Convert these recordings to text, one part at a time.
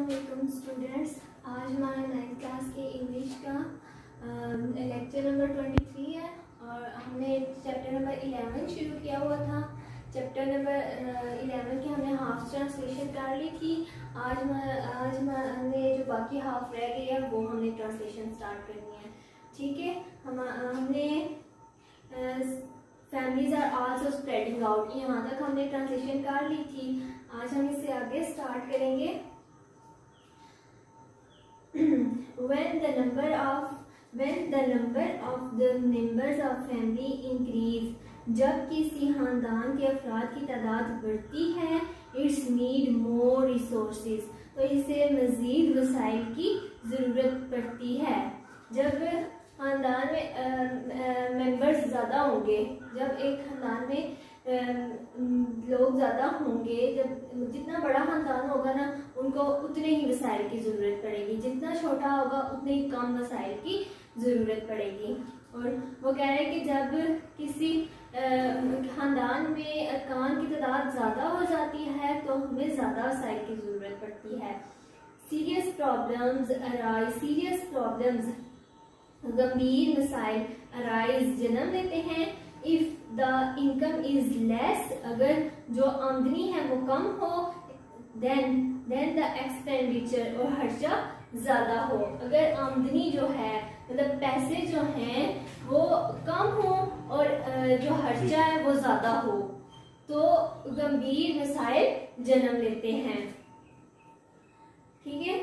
अस्सलाम स्टूडेंट्स, आज हमारा 9th क्लास के इंग्लिश का लेक्चर नंबर 23 है और हमने चैप्टर नंबर 11 शुरू किया हुआ था। चैप्टर नंबर 11 की हमने हाफ ट्रांसलेशन कर ली थी। आज हमने जो बाकी हाफ रह गई है वो हमने ट्रांसलेशन स्टार्ट करनी है। ठीक है, हमने families are also spreading out, यहाँ तक हमने ट्रांसलेशन कर ली थी। आज हम इससे आगे स्टार्ट करेंगे। when the number of the members of family increase, जब किसी खानदान के अफराद की तादाद बढ़ती है, इट्स नीड मोर रिसोर्सेज, तो इसे मजीद वसाइल की ज़रूरत पड़ती है। जब खानदान में मेंबर्स ज़्यादा होंगे, जब एक खानदान में लोग ज़्यादा होंगे, जब जितना बड़ा खानदान होगा ना, उनको उतने ही वसाइल की ज़रूरत पड़ेगी। जितना छोटा होगा उतने ही कम वसाइल की ज़रूरत पड़ेगी। और वो कह रहे हैं कि जब किसी खानदान में अरकान की तादाद ज़्यादा हो जाती है तो हमें ज़्यादा वसाइल की ज़रूरत पड़ती है। सीरियस प्रॉब्लम्स गंभीर मसाइल अराइज जन्म लेते हैं। If the income is less, अगर जो आमदनी है वो कम हो, देन द एक्सपेंडिचर, और खर्चा ज्यादा हो। अगर आमदनी जो है मतलब पैसे जो हैं वो कम हो और जो खर्चा है वो ज्यादा हो, तो गंभीर मसाइल जन्म लेते हैं। ठीक है,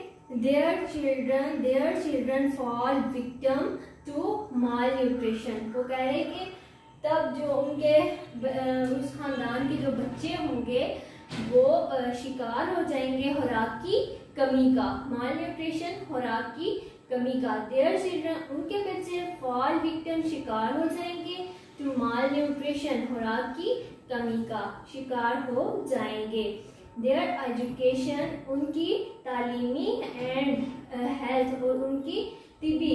Their children fall victim to malnutrition। वो कह रहे कि तब जो उनके उस खानदान के जो बच्चे होंगे वो शिकार हो जाएंगे खुराक की कमी का। मालन्यूट्रिशन, खुराक की कमी का। Their children, उनके बच्चे fall victim, शिकार हो जाएंगे, to malnutrition, खुराक की कमी का शिकार हो जाएंगे। Their education, उनकी तालीमी एंड हेल्थ, और उनकी तिबी,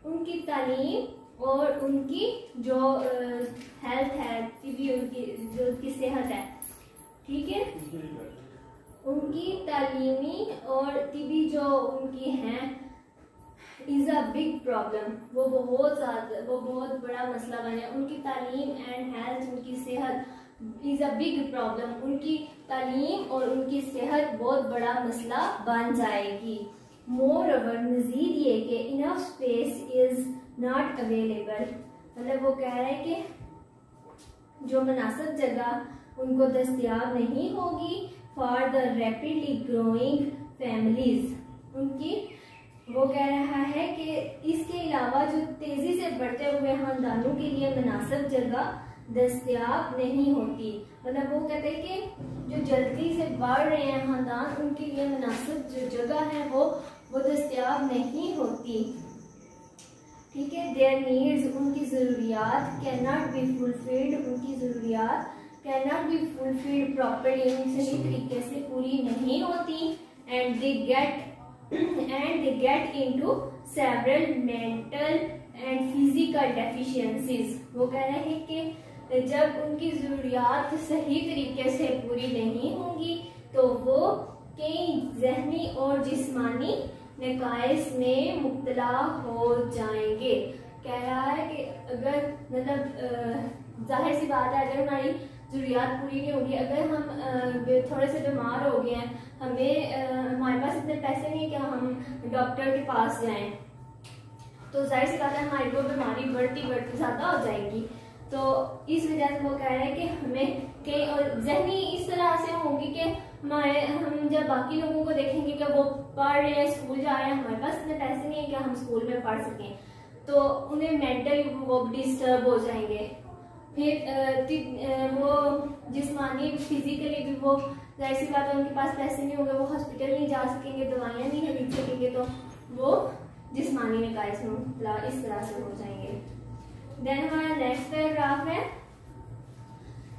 उनकी तालीम और उनकी जो हेल्थ है, तिबी उनकी जो उनकी सेहत है, ठीक है, उनकी तालीमी और तिबी जो उनकी हैं इज अ बिग प्रॉब्लम, वो बहुत बड़ा मसला बने। उनकी तालीम एंड हेल्थ, उनकी सेहत इज अ बिग प्रॉब्लम, उनकी तालीम और उनकी सेहत बहुत बड़ा मसला बन जाएगी। मोर ओवर, मजीद ये कि enough space is not available, मतलब वो कह रहे हैं कि जो मुनासिब जगह उनको दस्तयाब नहीं होगी for the rapidly growing families. उनकी वो कह रहा है कि इसके अलावा जो तेजी से बढ़ते हुए खानदानों के लिए मुनासिब जगह दस्तयाब नहीं होती, मतलब वो कहते हैं कि जो जल्दी से बढ़ रहे हैं खानदान, उनके लिए मुनासिब जो जगह है वो दस्तयाब नहीं होती। ठीक है, देयर नीड्स, उनकी ज़रूरियात कैन नॉट बी फुलफिल्ड, उनकी ज़रूरियात can not be fulfilled properly, सही तरीके से पूरी नहीं होती। And they get into several mental and physical deficiencies. वो कह रहे हैं कि जब उनकी ज़रूरियात सही तरीके से पूरी नहीं होंगी तो वो कई जहनी और जिस्मानी नकाइस में मुब्तला हो जाएंगे। कह रहा है कि अगर मतलब जाहिर सी बात है, अगर हमारी ज़रूरियात पूरी नहीं होगी, अगर हम थोड़े से बीमार हो गए हैं, हमारे पास इतने पैसे नहीं है कि हम डॉक्टर के पास जाएं, तो जाहिर सी बात है हमारी वो बीमारी बढ़ती ज़्यादा हो जाएगी। तो इस वजह से वो कह रहे हैं कि हमें कई और जहनी इस तरह से होंगी कि हम जब बाकी लोगों को देखेंगे कि वो पढ़ रहे हैं, स्कूल जा रहे हैं, हमारे पास इतने पैसे नहीं है कि हम स्कूल में पढ़ सकें, तो उन्हें मेंटली वो डिस्टर्ब हो जाएंगे। फिर वो जिस्मानी फिजिकली भी वो जाहिर सी बात है उनके पास पैसे नहीं होंगे, वो हॉस्पिटल नहीं जा सकेंगे, दवाइयाँ नहीं खरीद सकेंगे, तो वो जिस्मानी नकाइस में इस तरह से हो जाएंगे। देन हमारा नेक्स्ट पैराग्राफ है,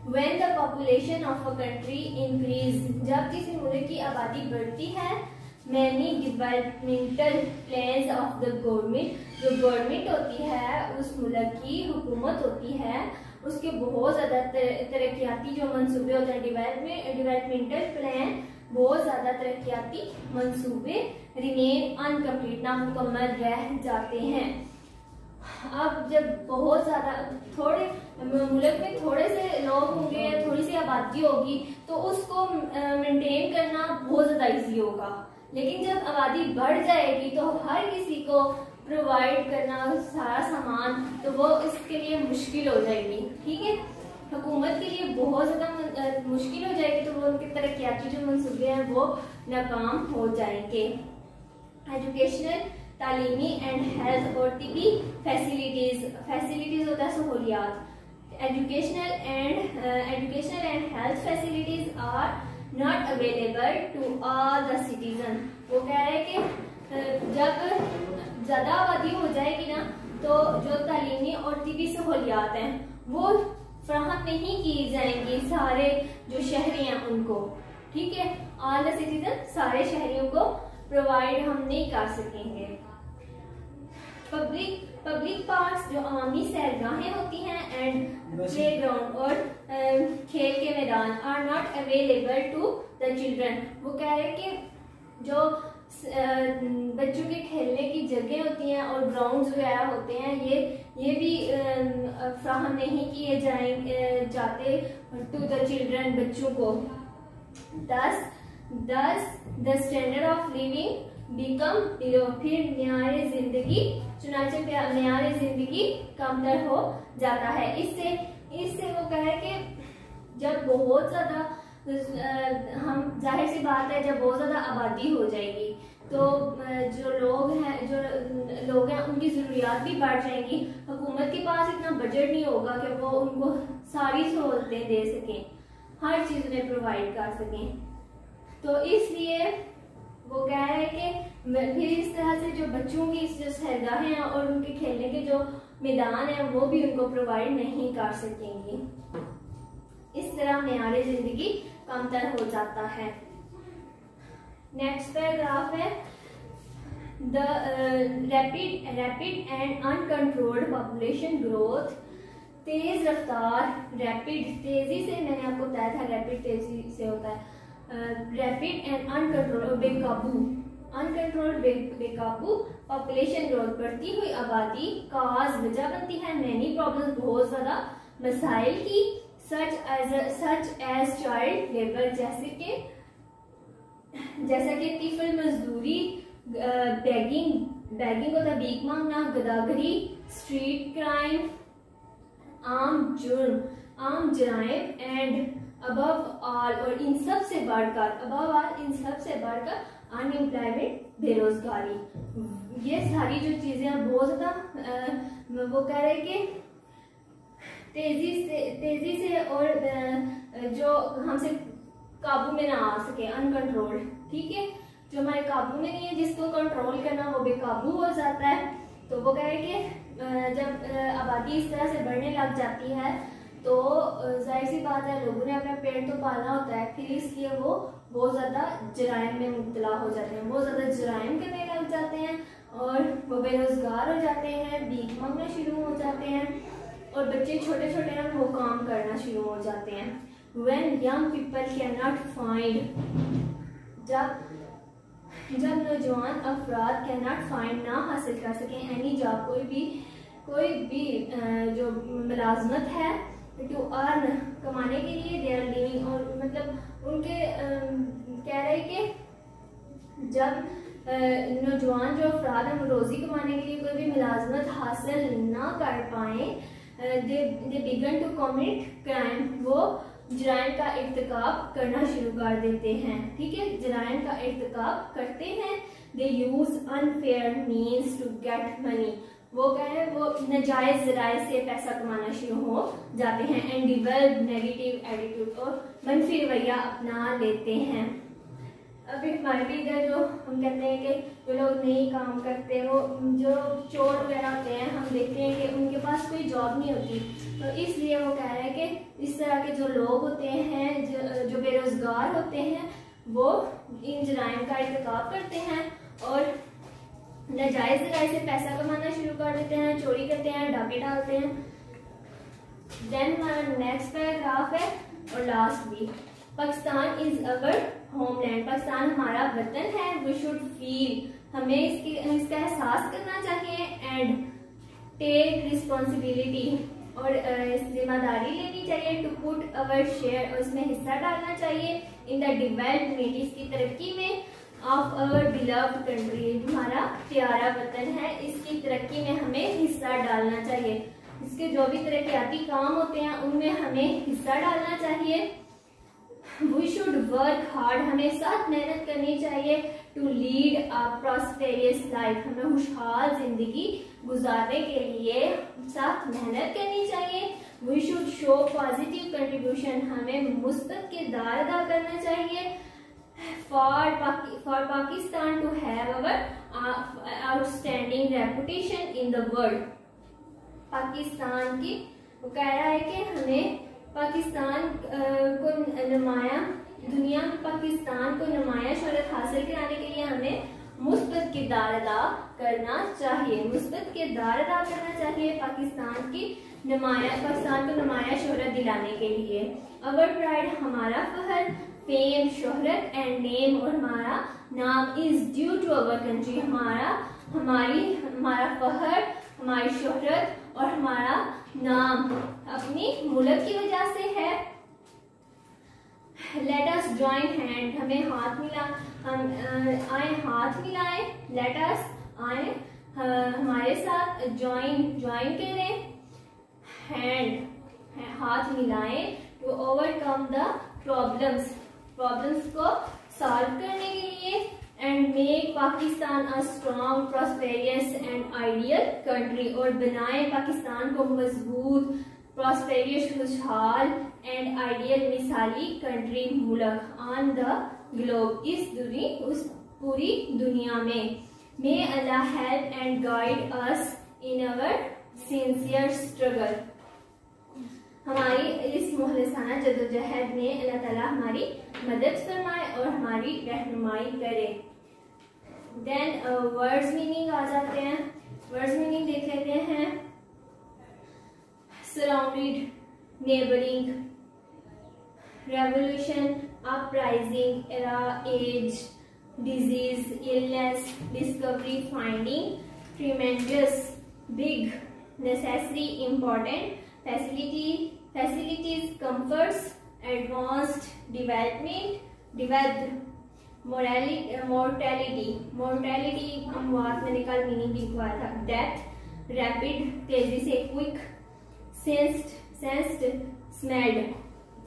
When the population of a country increase, जब किसी मुल्क की आबादी बढ़ती है, many developmental plans of the government, जो गवर्नमेंट होती है उस मुल्क की हुकूमत होती है, उसके बहुत ज़्यादा तरक्याती जो मंसूबे होते हैं, डेवलपमेंटल प्लान बहुत ज्यादा तरक्याती मंसूबे रिमेन अनकम्प्लीट, नामुकम्मल रह जाते हैं। अब जब बहुत ज्यादा थोड़े मुल्क में थोड़े से लोग होंगे या थोड़ी सी आबादी होगी तो उसको मेंटेन करना बहुत ज्यादा इजी होगा, लेकिन जब आबादी बढ़ जाएगी तो हर किसी को प्रोवाइड करना सारा सामान, तो वो इसके लिए मुश्किल हो जाएगी। ठीक है, हुकूमत के लिए बहुत ज्यादा मुश्किल हो जाएगी, तो वो उनके तरक्याती जो मंसूबे हैं वो नाकाम हो जाएंगे। एजुकेशनल, तालीमी एंड हेल्थ और तिबी फैसिलिटीज होता है सहूलियात। Educational and health facilities are not available to all the citizen. वो कह रहे हैं कि जब ज्यादा आबादी हो जाएगी ना तो जो तालीमी और तिबी सहूलियात हैं वो फराहम नहीं की जाएंगी सारे जो शहरी हैं उनको। ठीक है, ऑल द सिटीजन, सारे शहरियों को प्रोवाइड हम नहीं कर सकेंगे। पब्लिक पार्क्स जो अवामी सैरगाहें होती हैं एंड प्लेग्राउंड और खेल के मैदान are not available to the children. वो कह रहे हैं कि जो बच्चों के खेलने की जगह होती हैं और ग्राउंड्स वगैरह होते हैं ये भी फ्राहम नहीं किए जाते टू द चिल्ड्रन, बच्चों को। Thus the standard of living become low, फिर न्याय जिंदगी चुनाचे न्याय जिंदगी कमतर हो जाता है। इससे वो कहे कि जब बहुत ज्यादा हम जाहिर सी बात है जब बहुत ज्यादा आबादी हो जाएगी तो जो लोग हैं उनकी जरूरियात भी बढ़ जाएंगी। हुकूमत के पास इतना बजट नहीं होगा कि वो उनको सारी सहूलतें दे सकें, हर चीज उन्हें प्रोवाइड कर सकें। तो इसलिए वो कह रहे हैं कि फिर इस तरह से जो बच्चों की जो सैरगाहें हैं और उनके खेलने के जो मैदान है वो भी उनको प्रोवाइड नहीं कर सकेंगी। इस तरह मेयार जिंदगी कमतर हो जाता है। नेक्स्ट पैराग्राफ है the rapid and uncontrolled population growth. तेज रफ्तार, रैपिड तेजी से, मैंने आपको बताया था रैपिड तेजी से होता है, रैपिड एंड अनकंट्रोल्ड बेकाबू पॉपुलेशन ग्रोथ, बढ़ती हुई आबादी काज वजह बनती है मैनी प्रॉब्लम्स, बहुत ज्यादा मसाइल की, सच एज चाइल्ड लेबर, जैसा कि तिफल मजदूरी, बैगिंग होता है भीख मांगना, गदागरी, स्ट्रीट क्राइम, आम जराइम एंड अबव ऑल, और इन सब से बढ़कर अनएम्प्लॉयमेंट, बेरोजगारी। ये सारी जो चीजें बहुत ज्यादा वो कह रहे हैं कि तेजी से और जो हमसे काबू में ना आ सके, अनकंट्रोल्ड। ठीक है, जो हमारे काबू में नहीं है जिसको कंट्रोल करना वो बेकाबू हो जाता है। तो वो कह रहे हैं कि जब आबादी इस तरह से बढ़ने लग जाती है तो जाहिर सी बात है लोगों ने अपना पेट तो पालना होता है, फिर इसलिए वो बहुत ज्यादा जराइम में मुब्तला हो जाते हैं, बहुत ज्यादा जराइम करने लग जाते हैं और वो बेरोजगार हो जाते हैं, भीख मांगना शुरू हो जाते हैं और बच्चे छोटे छोटे हैं वो काम करना शुरू हो जाते हैं। When young people cannot find, जब नौजवान अफराद cannot find ना हासिल कर सकें एनी जॉब, कोई भी जो मुलाजमत है, टू अर्न कमाने के लिए, दे आर लिविंग, और मतलब उनके कह रहे कि जब नौजवान जो अफराद हैं रोजी कमाने के लिए कोई भी मुलाजमत हासिल ना कर पाए, they begin to commit crime, वो जराइम का इर्तिकाब करना शुरू कर देते हैं। ठीक है, जराइम का इर्तिकाब करते हैं। They use unfair means to get money, वो कह रहे हैं वो नाजायज जराए से पैसा कमाना शुरू हो जाते हैं। एंड डेवलप नेगेटिव एटीट्यूड, और मनफी रवैया अपना लेते हैं। अभी हमारे भी इधर जो हम कहते हैं कि जो लोग नहीं काम करते, वो जो चोर वगैरह होते हैं, हम देखते हैं कि उनके पास कोई जॉब नहीं होती, तो इसलिए वो कह रहे हैं कि इस तरह के जो लोग होते हैं जो बेरोजगार होते हैं वो इन जराइम का इर्तिकाब करते हैं और नाजायज जराए से पैसा कमाना शुरू कर देते हैं, चोरी करते हैं, डाके डालते हैं। देन हमारा नेक्स्ट पैराग्राफ है और लास्ट भी, Pakistan is our homeland, Pakistan हमारा वतन है। वी शुड फील, हमें इसका एहसास करना चाहिए। एंड टेक रिस्पॉन्सिबिलिटी, और जिम्मेदारी लेनी चाहिए। टू पुट अवर शेयर, और इसमें हिस्सा डालना चाहिए। इन द डेवलपमेंट, इसकी तरक्की में। ऑफ अवर बिलव्ड कंट्री, हमारा प्यारा वतन है, इसकी तरक्की में हमें हिस्सा डालना चाहिए। इसके जो भी तरक्याती काम होते हैं उनमें हमें हिस्सा डालना चाहिए। वी शुड वर्क हार्ड, हमें साथ मेहनत करनी चाहिए। To lead a prosperous life, हमें खुशहाल जिंदगी गुजारने के लिए साथ मेहनत करनी चाहिए। We should show positive contribution, हमें मुस्बत किरदार अदा करना चाहिए। For Pakistan to have our outstanding reputation in the world, Pakistan की, वो कह रहा है कि हमें पाकिस्तान को नुमाया दुनिया में पाकिस्तान को नुमाया शोहरत हासिल कराने के लिए हमें मुस्बत किरदार अदा करना चाहिए। मुस्बत किरदार अदा करना चाहिए पाकिस्तान को नुमाया शोहरत दिलाने के लिए। अवर प्राइड, हमारा फखर। फेम, शोहरत। एंड नेम, और हमारा नाम। Is due to our country, हमारा फखर, हमारी शोहरत और हमारा नाम अपनी मुल्क की वजह से है। लेट अस जॉइन हैंड, हमें हाथ मिलाएं। लेट अस आए हमारे साथ। ज्वाइन करें। हैंड, हाथ मिलाएं। टू ओवरकम द प्रॉब्लम्स को सॉल्व करने के लिए। And make Pakistan a strong, prosperous and ideal country, और बनाए पाकिस्तान को मजबूत, प्रॉस्पेरियस, खुशहाल एंड आइडियल, मिसाली कंट्री, मुल्क। ऑन द ग्लोब, उस पूरी दुनिया में। May Allah help and guide us in our sincere struggle, हमारी इस मुखलिसाना जदोजहद में अल्लाह ताला हमारी मदद फरमाए और हमारी रहनुमाई करे। देन वर्ड्स मीनिंग आ जाते हैं। वर्ड्स मीनिंग देख लेते हैं। Surrounded, neighbouring, revolution, uprising, era, age, disease, illness, discovery, finding, tremendous, big, necessary, important, facilities, comforts, advanced, development, developed, mortality, अमवात मैंने कल मीनिंग लिखवाया था। डेथ, रैपिड, तेजी से, क्विक, सेंस्ड, स्मेल्ड।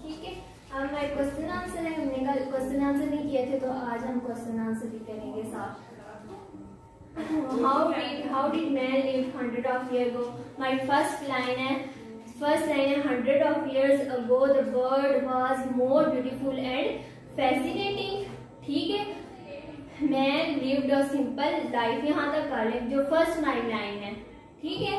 ठीक है, अब हमारे क्वेश्चन आंसर है। हमने कल क्वेश्चन आंसर नहीं किए थे तो आज हम क्वेश्चन आंसर भी करेंगे साथ। How did man live 100 of years ago? My first line है 100 of years ago the world was more beautiful and fascinating। ठीक है, man lived a simple life, यहाँ तक कर लें जो फर्स्ट लाइन है। ठीक है,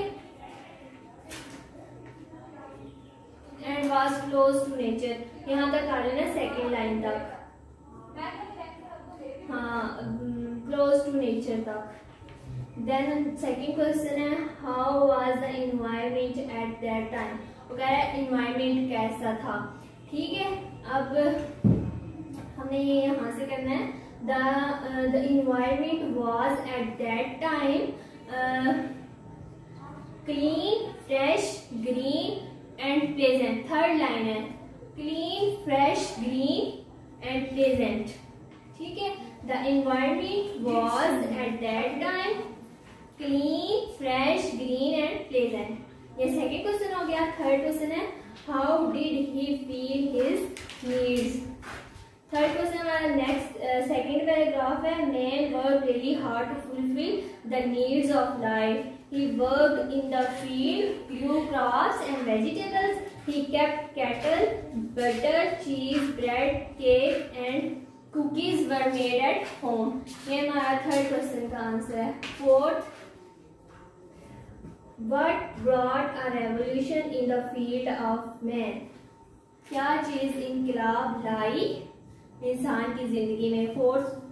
and was close to nature, यहाँ तक कर लेना सेकेंड लाइन तक। हाँ, close to nature तक। देन सेकेंड क्वेश्चन है how was the environment eight that time, वो कह रहा है एनवायरनमेंट कैसा था। ठीक है, अब हमने ये यहाँ से करना है। The environment was at that time clean, fresh, green and pleasant. Third line है clean, fresh, green and pleasant. ठीक है, the environment was at that time clean, fresh, green and pleasant. ये सेकेंड क्वेश्चन हो गया। Third question है how did he feel his needs. Third question हमारा next second paragraph है। Man work really hard to fulfil the needs of life. He worked in the field, grew crops and vegetables. He kept cattle, butter, cheese, bread, cake and cookies were made at home. ये हमारा third question का answer है। Fourth, What brought a revolution in the field of man? क्या चीज इनकलाब लाई इंसान की जिंदगी में।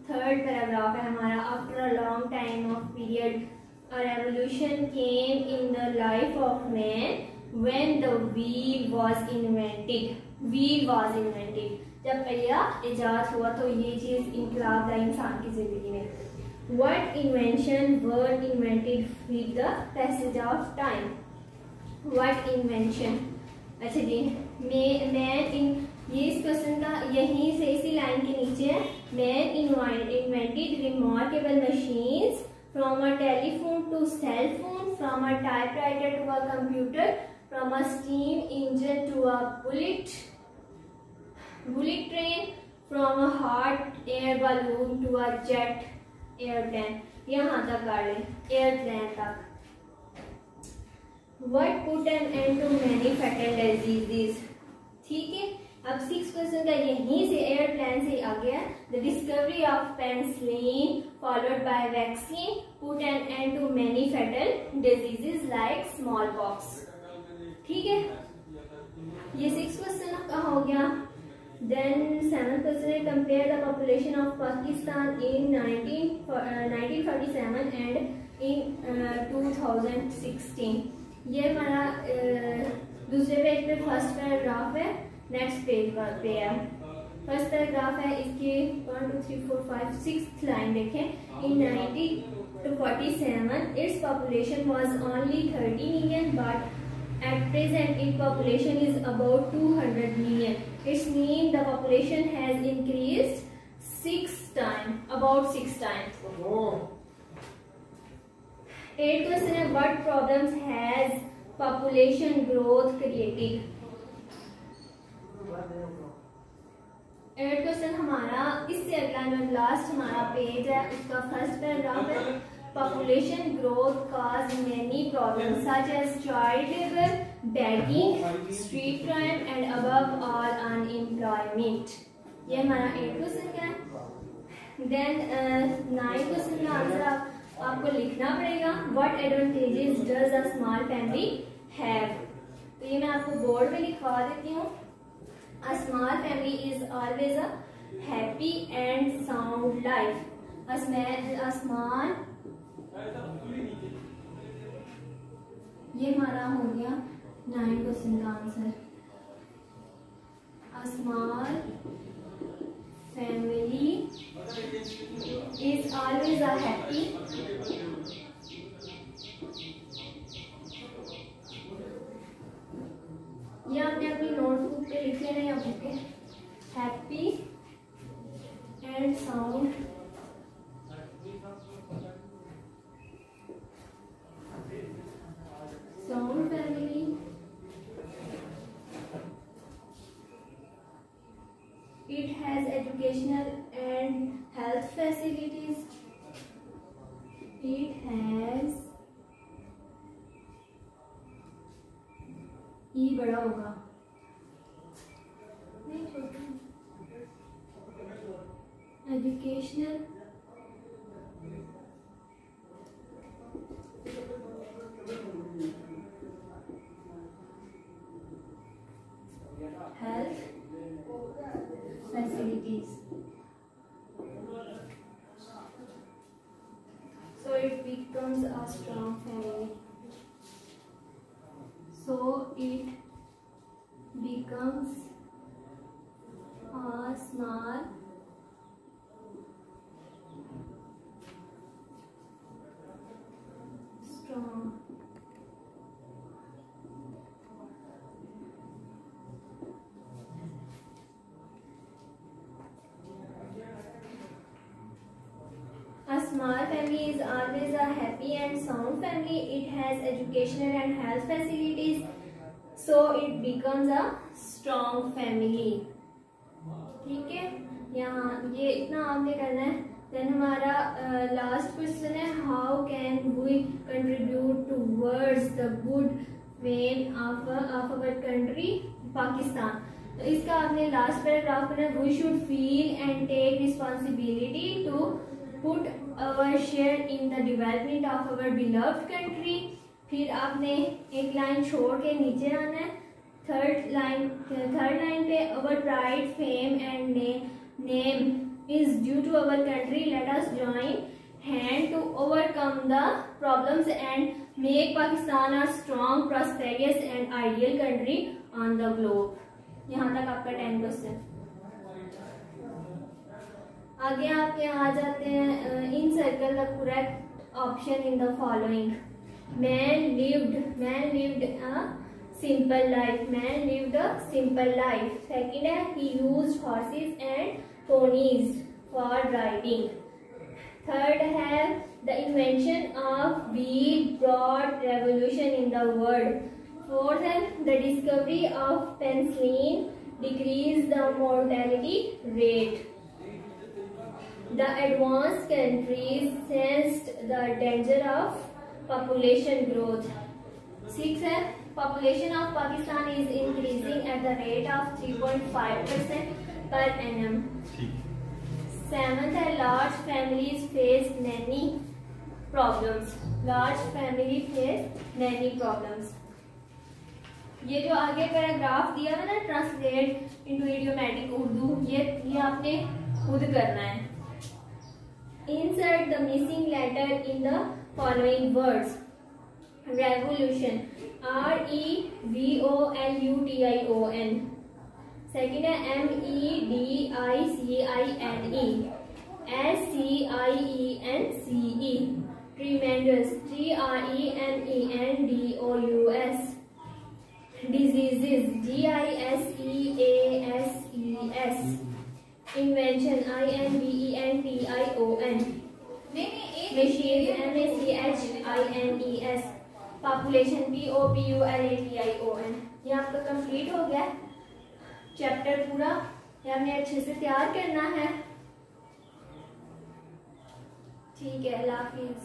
थर्ड पैराग्राफ है हमारा। After a long time of period a revolution came in the life of man when the wheel was invented. जब पहिया इजाद हुआ तो ये चीज इनकलाब लाई इंसान की जिंदगी में। What invention were invented with the passage of time? What invention? अच्छा जी, मैं इन ये इस क्वेश्चन का यहीं से इसी लाइन के नीचे है। Man invented remarkable machines from a telephone to cell phone, from a typewriter to a computer, from a steam engine to a bullet train, from a hot air balloon to a jet airplane। यहाँ तक कर लें, airplane तक। What put an end to many fatal diseases? ठीक है, अब 6 question का यहीं से एयरप्लेन से आ गया। The discovery of penicillin followed by vaccine put an end to many fatal diseases like smallpox। ठीक है, ये 6 क्वेश्चन का हो गया। Then 7th question है compare the population of Pakistan in 1947 and in 2016। ये हमारा दूसरे पेज पे फर्स्ट पैराग्राफ है, नेक्स्ट पेज पे है। फर्स्ट पैराग्राफ है, इसकी 1 2 3 4 5 6th लाइन देखें। इन 1947 its population was only 30 million but at present its population is about 200 million। It means the population has increased 6 times, about 6 times। 8th question है what problems has population growth created। 8th question हमारा इससे अगला last हमारा page है, उसका first paragraph है। Population growth caused many problems such as child labor, begging, street crime and above all unemployment। ये हमारा 8th क्वेश्चन का है। Then 9th क्वेश्चन का आंसर आपको लिखना पड़ेगा। What advantages does a small family have? तो ये मैं आपको बोर्ड पे लिखवा देती हूँ। A small family is always a happy and sound life। A small ये हमारा हो गया 9 क्वेश्चन का answer. A small family is always a happy ये आपने अपनी नोटबुक पे लिख लेना या बुक पे। Happy and sound family it has educational and health facilities। It has ये बड़ा होगा नहीं छोटा। Educational health facilities, so it becomes a strong family। So it becomes a small strong small family is always a happy and sound family। It has educational and health facilities, so it becomes a strong family। ठीक है, यहाँ ये इतना आपने करना है। Then हमारा last question है how can we contribute towards the good fame of our country Pakistan. तो इसका आपने लास्ट पैराग्राफ में we should feel and take responsibility to put our share in the development of our beloved country। फिर आपने एक line छोड़ के नीचे आना है। थर्ड लाइन पे our pride, fame and name is due to our country। Let us join hand to overcome the problems and make Pakistan a strong, prosperous and ideal country on the globe। यहाँ तक आपका 10 question. आगे आपके यहाँ आ जाते हैं, in circle the correct option in the following. Man lived a simple life, man lived a simple life. Second है he used horses and ponies for driving. Third है the invention of wheel brought revolution in the world. Fourth है the discovery of penicillin decrease the mortality rate. The advanced countries sensed the danger of population growth. 6 है population of Pakistan is increasing at the rate of 3.5% per annum. 7th है large families face many problems. Large family face many problems. ये जो आगे paragraph दिया है ना, translate into idiomatic Urdu, ये आपने खुद करना है। Insert the missing letter in the following words. Revolution, REVOLUTION. Second है MEDICINE, SCIENCE. Tremendous, TREMENDOUS. Diseases, DISEASES. Invention, INVENTION. Machines, MACHINES. Population, POPULATION. ये आपका कंप्लीट हो गया चैप्टर पूरा। ये हमने अच्छे से तैयार करना है। ठीक है, अल्लाह हाफिज।